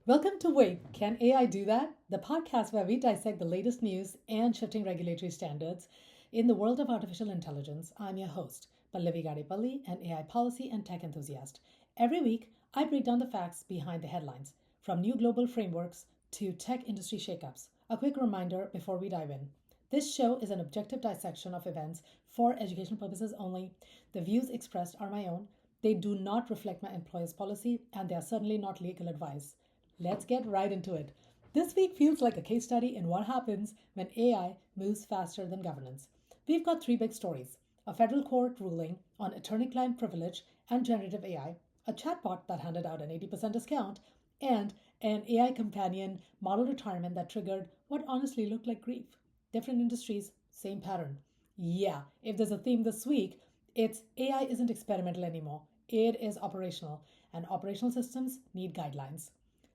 Welcome to Wait, Can AI Do That? The podcast where we dissect the latest news and shifting regulatory standards in the world of artificial intelligence. I'm your host, Pallavi Gadipalli, an AI policy and tech enthusiast. Every week, I break down the facts behind the headlines, from new global frameworks to tech industry shakeups. A quick reminder before we dive in. This show is an objective dissection of events for educational purposes only. The views expressed are my own. They do not reflect my employer's policy, and they are certainly not legal advice. Let's get right into it. This week feels like a case study in what happens when AI moves faster than governance. We've got three big stories: a federal court ruling on attorney client privilege and generative AI, a chatbot that handed out an 80% discount, and an AI companion model retirement that triggered what honestly looked like grief. Different industries, same pattern. Yeah, if there's a theme this week, it's AI isn't experimental anymore. It is operational, and operational systems need guidelines.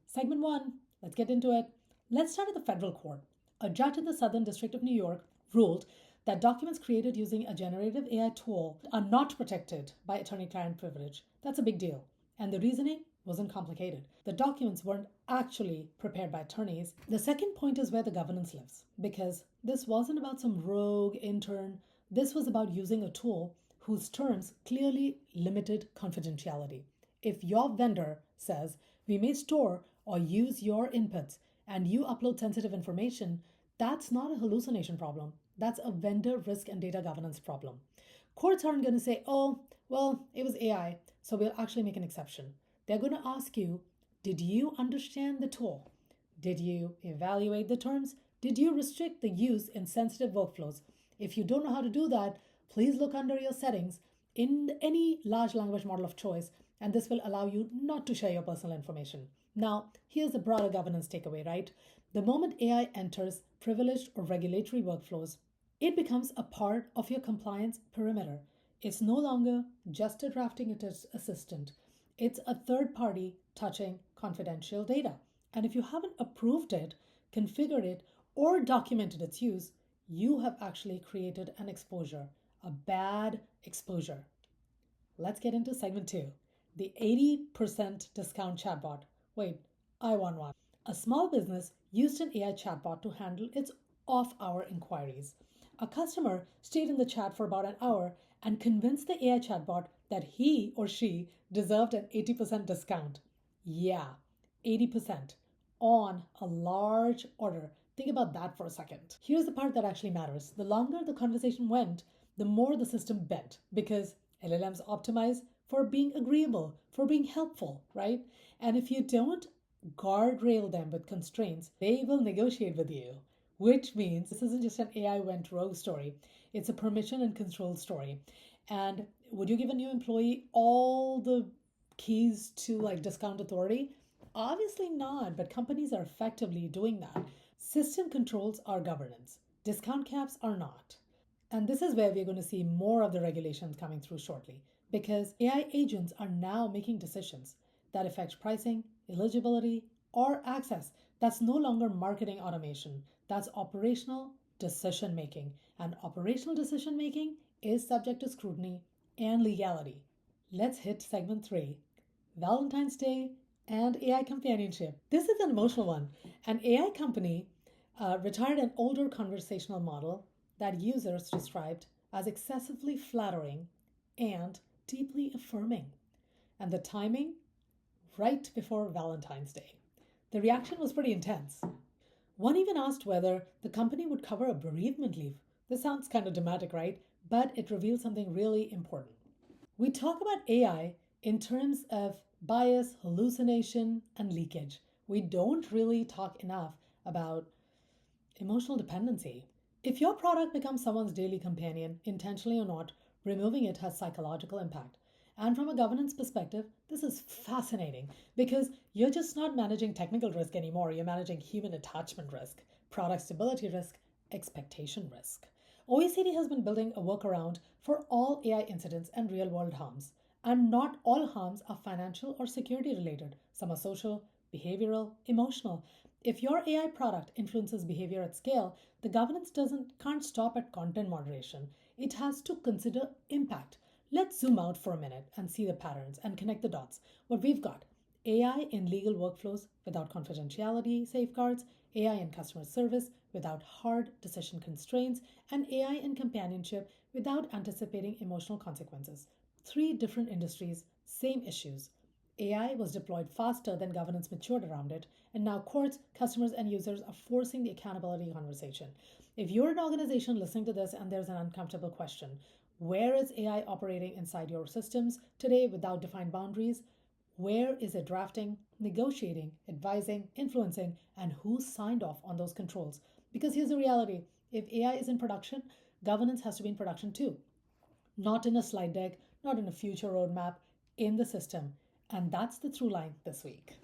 Segment one, let's get into it. Let's start at the federal court. A judge in the Southern District of New York ruled that documents created using a generative AI tool are not protected by attorney client privilege. That's a big deal. And the reasoning wasn't complicated. The documents weren't actually prepared by attorneys. The second point is where the governance lives, because this wasn't about some rogue intern. This was about using a tool whose terms clearly limited confidentiality. If your vendor says, we may store or use your inputs and you upload sensitive information, that's not a hallucination problem. That's a vendor risk and data governance problem. Courts aren't going to say, oh, well, it was AI, so we'll actually make an exception. They're going to ask you, did you understand the tool? Did you evaluate the terms? Did you restrict the use in sensitive workflows? If you don't know how to do that, please look under your settings in any large language model of choice, and this will allow you not to share your personal information. Now, here's the broader governance takeaway, right? The moment AI enters privileged or regulatory workflows, it becomes a part of your compliance perimeter. It's no longer just a drafting assistant, it's a third party touching confidential data. And if you haven't approved it, configured it, or documented its use, you have actually created an exposure, a bad exposure. Let's get into segment two, the 80% discount chatbot. Wait, I want one. A small business used an AI chatbot to handle its off hour inquiries. A customer stayed in the chat for about an hour and convinced the AI chatbot that he or she deserved an 80% discount. Yeah, 80% on a large order. Think about that for a second. Here's the part that actually matters. The longer the conversation went, the more the system bent, because LLMs optimize for being agreeable, for being helpful, right? And if you don't guardrail them with constraints, they will negotiate with you, which means this isn't just an AI went rogue story, it's a permission and control story. And would you give a new employee all the keys to like discount authority? Obviously not, but companies are effectively doing that. System controls are governance, discount caps are not. And this is where we're going to see more of the regulations coming through shortly, because AI agents are now making decisions that affect pricing, eligibility, or access. That's no longer marketing automation, that's operational decision making. And operational decision making is subject to scrutiny and legality. Let's hit segment three, Valentine's Day and AI companionship. This is an emotional one. An AI company retired an older conversational model that users described as excessively flattering and deeply affirming. And the timing, right before Valentine's Day. The reaction was pretty intense. One even asked whether the company would cover a bereavement leave. This sounds kind of dramatic, right? But it reveals something really important. We talk about AI in terms of bias, hallucination, and leakage. We don't really talk enough about emotional dependency. If your product becomes someone's daily companion, intentionally or not, removing it has psychological impact. And from a governance perspective, this is fascinating because you're just not managing technical risk anymore. You're managing human attachment risk, product stability risk, expectation risk. OECD has been building a workaround for all AI incidents and real world harms. And not all harms are financial or security related. Some are social, behavioral, emotional. If your AI product influences behavior at scale, the governance can't stop at content moderation. It has to consider impact. Let's zoom out for a minute and see the patterns and connect the dots. What we've got: AI in legal workflows without confidentiality safeguards, AI in customer service without hard decision constraints, and AI in companionship without anticipating emotional consequences. Three different industries, same issues. AI was deployed faster than governance matured around it, and now courts, customers, and users are forcing the accountability conversation. If you're an organization listening to this and there's an uncomfortable question, where is AI operating inside your systems today without defined boundaries? Where is it drafting, negotiating, advising, influencing, and who signed off on those controls? Because here's the reality, if AI is in production, governance has to be in production too. Not in a slide deck, not in a future roadmap, in the system. And that's the through line this week.